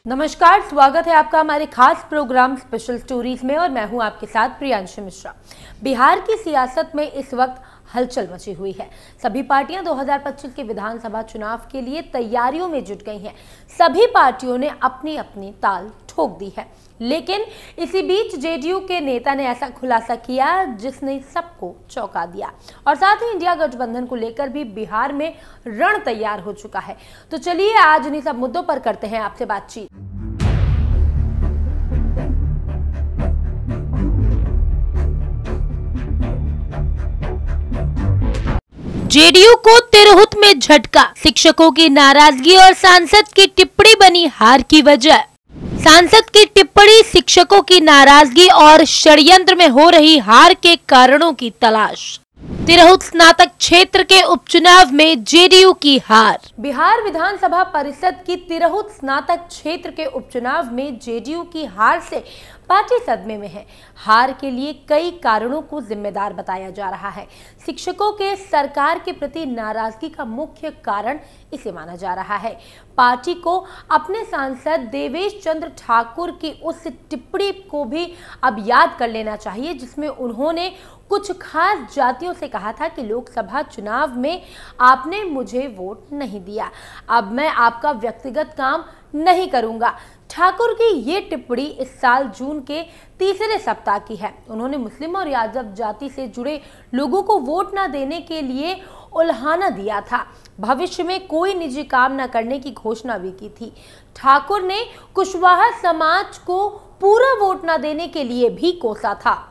नमस्कार, स्वागत है आपका हमारे खास प्रोग्राम स्पेशल स्टोरीज में और मैं हूं आपके साथ प्रियांशु मिश्रा। बिहार की सियासत में इस वक्त हलचल मची हुई है। सभी पार्टियां 2025 के विधानसभा चुनाव के लिए तैयारियों में जुट गई हैं। सभी पार्टियों ने अपनी अपनी ताल ठोक दी है, लेकिन इसी बीच जेडीयू के नेता ने ऐसा खुलासा किया जिसने सबको चौंका दिया और साथ ही इंडिया गठबंधन को लेकर भी बिहार में रण तैयार हो चुका है। तो चलिए आज इन्हीं सब मुद्दों पर करते हैं आपसे बातचीत। जेडीयू को तिरहुत में झटका, शिक्षकों की नाराजगी और सांसद की टिप्पणी बनी हार की वजह। सांसद की टिप्पणी, शिक्षकों की नाराजगी और षड्यंत्र में हो रही हार के कारणों की तलाश। तिरहुत स्नातक क्षेत्र के उपचुनाव में जेडीयू की हार। बिहार विधानसभा परिषद की तिरहुत स्नातक क्षेत्र के उपचुनाव में जेडीयू की हार से पार्टी सदमे में है। हार के लिए कई कारणों को जिम्मेदार बताया जा रहा है। शिक्षकों के सरकार के प्रति नाराजगी का मुख्य कारण इसे माना जा रहा है। पार्टी को अपने सांसद देवेश चंद्र ठाकुर की उस टिप्पणी को भी अब याद कर लेना चाहिए जिसमें उन्होंने कुछ खास जातियों से कहा था कि लोकसभा चुनाव में आपने मुझे वोट नहीं दिया, अब मैं आपका व्यक्तिगत काम नहीं करूंगा। ठाकुर की ये टिप्पणी इस साल जून के तीसरे सप्ताह की है। उन्होंने मुस्लिम और यादव जाति से जुड़े लोगों को वोट न देने के लिए उल्हाना दिया था। भविष्य में कोई निजी काम न करने की घोषणा भी की थी। ठाकुर ने कुशवाहा समाज को पूरा वोट न देने के लिए भी कोसा था।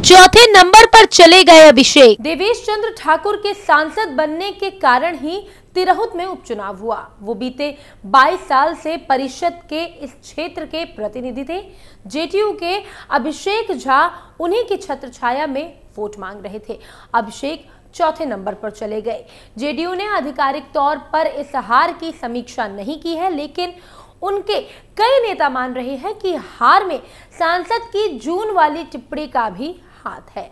चौथे नंबर पर चले गए अभिषेक। देवेश चंद्र ठाकुर के सांसद बनने के कारण ही तिरहुत में उपचुनाव हुआ। वो बीते 22 साल से परिषद के इस क्षेत्र के प्रतिनिधि थे। जेडीयू के अभिषेक झा उन्हीं की छत्रछाया में वोट मांग रहे थे। अभिषेक चौथे नंबर पर चले गए। जेडीयू ने आधिकारिक तौर पर इस हार की समीक्षा नहीं की है, लेकिन उनके कई नेता मान रहे हैं कि हार में सांसद की जून वाली टिप्पणी का भी हाथ है।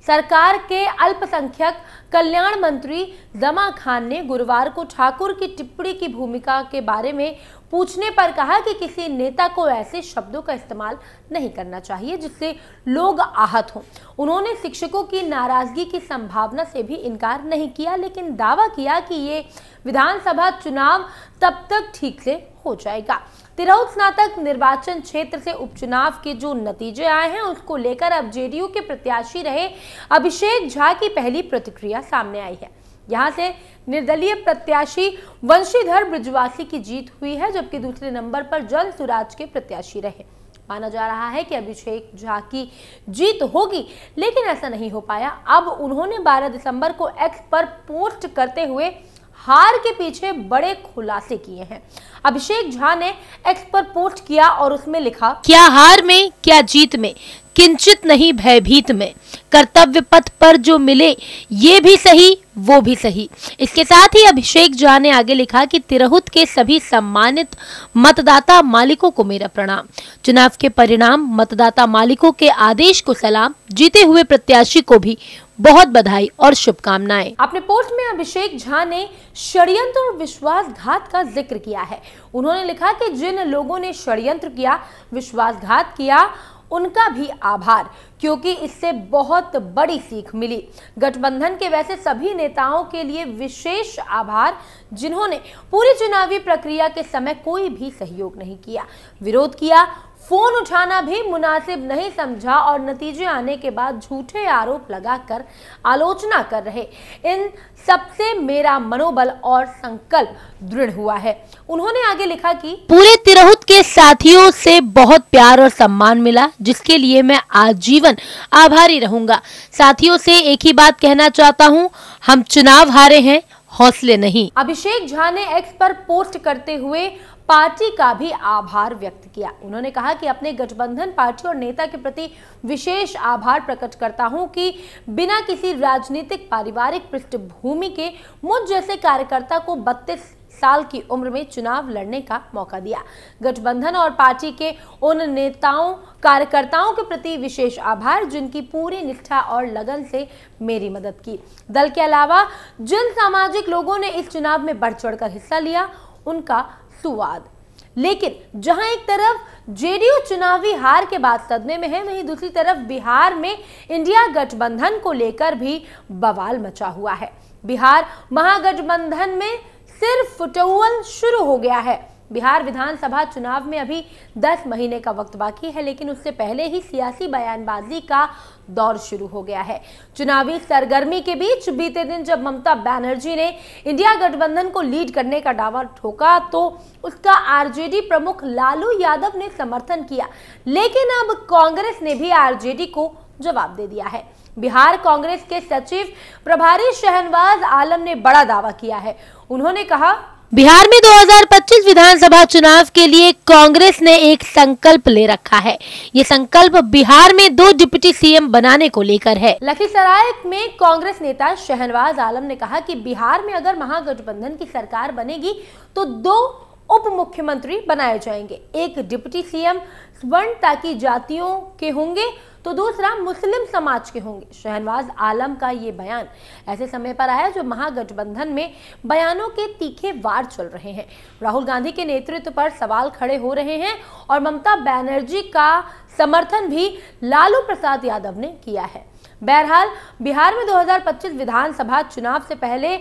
सरकार के अल्पसंख्यक कल्याण मंत्री जमा खान ने गुरुवार को ठाकुर की टिप्पणी की भूमिका के बारे में पूछने पर कहा कि किसी नेता को ऐसे शब्दों का इस्तेमाल नहीं करना चाहिए जिससे लोग आहत हों। उन्होंने शिक्षकों की नाराजगी की संभावना से भी इनकार नहीं किया, लेकिन दावा किया कि ये विधानसभा चुनाव तब तक ठीक से हो जाएगा। तिरहुत स्नातक निर्वाचन क्षेत्र से उपचुनाव के जो नतीजे आए हैं उसको लेकर अब जेडीयू के प्रत्याशी रहे अभिषेक झा की पहली प्रतिक्रिया सामने आई है। यहां से निर्दलीय प्रत्याशी वंशीधर ब्रजवासी की जीत हुई है, जबकि दूसरे नंबर पर जन सुराज के प्रत्याशी रहे। माना जा रहा है कि अभिषेक झा की जीत होगी, लेकिन ऐसा नहीं हो पाया। अब उन्होंने 12 दिसंबर को एक्स पर पोस्ट करते हुए हार के पीछे बड़े खुलासे किए हैं। अभिषेक झा ने एक्स पर पोस्ट किया और उसमें लिखा, क्या हार में क्या जीत में, किंचित नहीं भयभीत में, कर्तव्य पथ पर जो मिले ये भी सही वो भी सही। इसके साथ ही अभिषेक झा ने आगे लिखा कि तिरहुत के सभी सम्मानित मतदाता मालिकों को मेरा प्रणाम। चुनाव के परिणाम, मतदाता मालिकों के आदेश को सलाम। जीते हुए प्रत्याशी को भी बहुत बधाई और शुभकामनाएं। अपने पोस्ट में अभिषेक झा ने षड्यंत्र और विश्वासघात का जिक्र किया है। उन्होंने लिखा कि जिन लोगों ने षड्यंत्र किया, विश्वासघात किया, उनका भी आभार, क्योंकि इससे बहुत बड़ी सीख मिली। गठबंधन के वैसे सभी नेताओं के लिए विशेष आभार जिन्होंने पूरी चुनावी प्रक्रिया के समय कोई भी सहयोग नहीं किया, विरोध किया, फोन उठाना भी मुनासिब नहीं समझा और नतीजे आने के बाद झूठे आरोप लगाकर आलोचना कर रहे। इन सबसे मेरा मनोबल और संकल्प दृढ़ हुआ है। उन्होंने आगे लिखा कि पूरे तिरहुत के साथियों से बहुत प्यार और सम्मान मिला, जिसके लिए मैं आजीवन आभारी रहूंगा। साथियों से एक ही बात कहना चाहता हूं, हम चुनाव हारे हैं, हौसले नहीं। अभिषेक झा ने एक्स पर पोस्ट करते हुए पार्टी का भी आभार व्यक्त किया। उन्होंने कहा कि अपने गठबंधन पार्टी और नेता के प्रति विशेष आभार प्रकट करता हूं कि बिना किसी राजनीतिक पारिवारिक पृष्ठभूमि के मुझ जैसे कार्यकर्ता को 32 साल की उम्र में चुनाव लड़ने का मौका दिया। गठबंधन और पार्टी के उन नेताओं कार्यकर्ताओं के प्रति विशेष आभार जिनकी पूरी निष्ठा और लगन से मेरी मदद की। दल के अलावा जिन सामाजिक लोगों ने इस चुनाव में बढ़ चढ़कर हिस्सा लिया, उनका सुवाद। लेकिन जहां एक तरफ जेडीयू चुनावी हार के बाद सदमे में है, वहीं दूसरी तरफ बिहार में इंडिया गठबंधन को लेकर भी बवाल मचा हुआ है। बिहार महागठबंधन में सिर्फ फुटौल शुरू हो गया है। बिहार विधानसभा चुनाव में अभी 10 महीने का वक्त बाकी है, लेकिन उससे पहले ही सियासी बयानबाजी का दौर शुरू हो गया है। चुनावी सरगर्मी के बीच बीते दिन जब ममता बनर्जी ने इंडिया गठबंधन को लीड करने का दावा ठोका तो उसका आरजेडी प्रमुख लालू यादव ने समर्थन किया, लेकिन अब कांग्रेस ने भी आरजेडी को जवाब दे दिया है। बिहार कांग्रेस के सचिव प्रभारी शहनवाज आलम ने बड़ा दावा किया है। उन्होंने कहा, बिहार में 2025 विधानसभा चुनाव के लिए कांग्रेस ने एक संकल्प ले रखा है। ये संकल्प बिहार में 2 डिप्टी सीएम बनाने को लेकर है। लखीसराय में कांग्रेस नेता शहनवाज आलम ने कहा कि बिहार में अगर महागठबंधन की सरकार बनेगी तो 2 उप मुख्यमंत्री बनाए जाएंगे। एक डिप्टी सीएम स्वर्ण की जातियों के होंगे तो दूसरा मुस्लिम समाज के होंगे। शहनवाज आलम का ये बयान ऐसे समय पर आया जब महागठबंधन में बयानों के तीखे वार चल रहे हैं। राहुल गांधी के नेतृत्व पर सवाल खड़े हो रहे हैं और ममता बनर्जी का समर्थन भी लालू प्रसाद यादव ने किया है। बहरहाल बिहार में 2025 विधानसभा चुनाव से पहले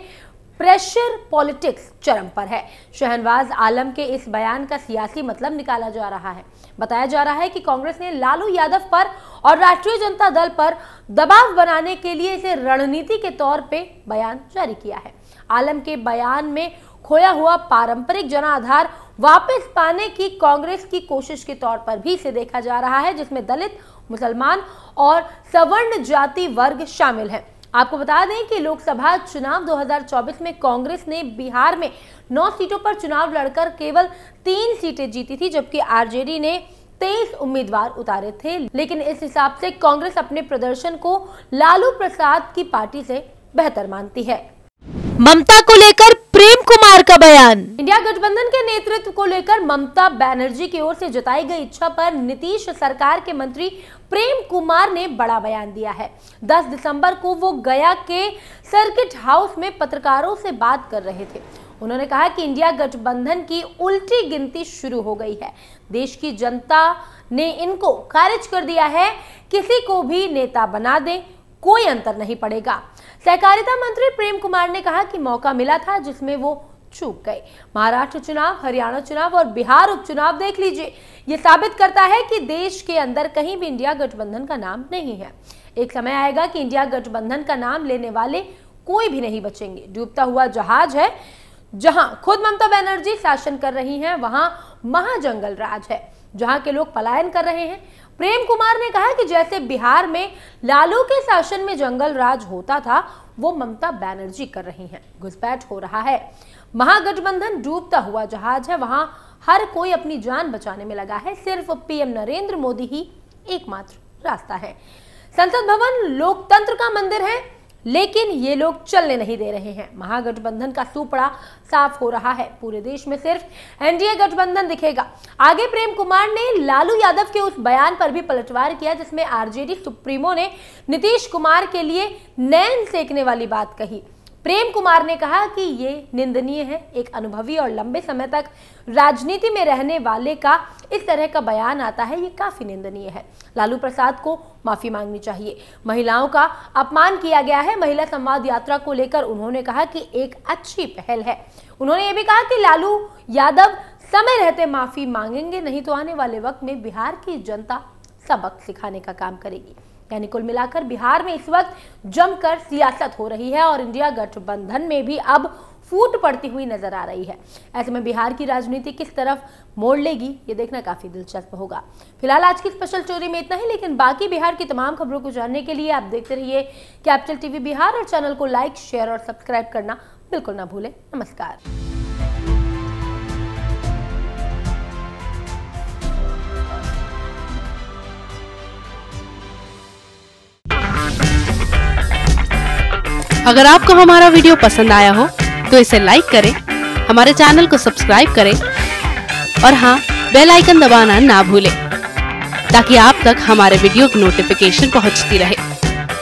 प्रेशर पॉलिटिक्स चरम पर है। शहनवाज आलम के इस बयान का सियासी मतलब निकाला जा रहा है। बताया जा रहा है कि कांग्रेस ने लालू यादव पर और राष्ट्रीय जनता दल पर दबाव बनाने के लिए इसे रणनीति के तौर पे बयान जारी किया है। आलम के बयान में खोया हुआ पारंपरिक जनाधार वापस पाने की कांग्रेस की कोशिश के तौर पर भी इसे देखा जा रहा है, जिसमें दलित, मुसलमान और सवर्ण जाति वर्ग शामिल है। आपको बता दें कि लोकसभा चुनाव 2024 में कांग्रेस ने बिहार में 9 सीटों पर चुनाव लड़कर केवल 3 सीटें जीती थी, जबकि आरजेडी ने 23 उम्मीदवार उतारे थे। लेकिन इस हिसाब से कांग्रेस अपने प्रदर्शन को लालू प्रसाद की पार्टी से बेहतर मानती है। ममता को लेकर प्रेम कुमार का बयान। इंडिया गठबंधन के नेतृत्व को लेकर ममता बनर्जी की ओर से जताई गई इच्छा पर नीतीश सरकार के मंत्री प्रेम कुमार ने बड़ा बयान दिया है। 10 दिसंबर को वो गया के सर्किट हाउस में पत्रकारों से बात कर रहे थे। उन्होंने कहा कि इंडिया गठबंधन की उल्टी गिनती शुरू हो गई है। देश की जनता ने इनको खारिज कर दिया है। किसी को भी नेता बना दें, कोई अंतर नहीं पड़ेगा। सहकारिता मंत्री प्रेम कुमार ने कहा कि मौका मिला था जिसमें वो चूक गए। महाराष्ट्र चुनाव, हरियाणा चुनाव और बिहार उपचुनाव देख लीजिए। ये साबित करता है कि देश के अंदर कहीं भी इंडिया गठबंधन का नाम नहीं है। एक समय आएगा कि इंडिया गठबंधन का नाम लेने वाले कोई भी नहीं बचेंगे। डूबता हुआ जहाज है। जहां खुद ममता बनर्जी शासन कर रही हैं, वहां महाजंगल राज है, जहां के लोग पलायन कर रहे हैं। प्रेम कुमार ने कहा कि जैसे बिहार में लालू के शासन में जंगल राज होता था, वो ममता बनर्जी कर रही हैं। घुसपैठ हो रहा है। महागठबंधन डूबता हुआ जहाज है। वहां हर कोई अपनी जान बचाने में लगा है। सिर्फ पीएम नरेंद्र मोदी ही एकमात्र रास्ता है। संसद भवन लोकतंत्र का मंदिर है, लेकिन ये लोग चलने नहीं दे रहे हैं। महागठबंधन का सुपड़ा साफ हो रहा है। पूरे देश में सिर्फ एनडीए गठबंधन दिखेगा। आगे प्रेम कुमार ने लालू यादव के उस बयान पर भी पलटवार किया जिसमें आरजेडी सुप्रीमो ने नीतीश कुमार के लिए नैन सेकने वाली बात कही। प्रेम कुमार ने कहा कि ये निंदनीय है। एक अनुभवी और लंबे समय तक राजनीति में रहने वाले का इस तरह का बयान आता है, ये काफी निंदनीय है। लालू प्रसाद को माफी मांगनी चाहिए। महिलाओं का अपमान किया गया है। महिला संवाद यात्रा को लेकर उन्होंने कहा कि एक अच्छी पहल है। उन्होंने ये भी कहा कि लालू यादव समय रहते माफी मांगेंगे, नहीं तो आने वाले वक्त में बिहार की जनता सबक सिखाने का काम करेगी। यानी कुल मिलाकर बिहार में इस वक्त जमकर सियासत हो रही है और इंडिया गठबंधन में भी अब फूट पड़ती हुई नजर आ रही है। ऐसे में बिहार की राजनीति किस तरफ मोड़ लेगी, ये देखना काफी दिलचस्प होगा। फिलहाल आज की स्पेशल स्टोरी में इतना ही, लेकिन बाकी बिहार की तमाम खबरों को जानने के लिए आप देखते रहिए कैपिटल टीवी बिहार और चैनल को लाइक, शेयर और सब्सक्राइब करना बिल्कुल ना भूलें। नमस्कार। अगर आपको हमारा वीडियो पसंद आया हो तो इसे लाइक करें, हमारे चैनल को सब्सक्राइब करें और हाँ, बेल आइकन दबाना ना भूलें ताकि आप तक हमारे वीडियो की नोटिफिकेशन पहुंचती रहे।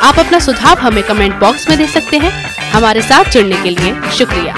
आप अपना सुझाव हमें कमेंट बॉक्स में दे सकते हैं। हमारे साथ जुड़ने के लिए शुक्रिया।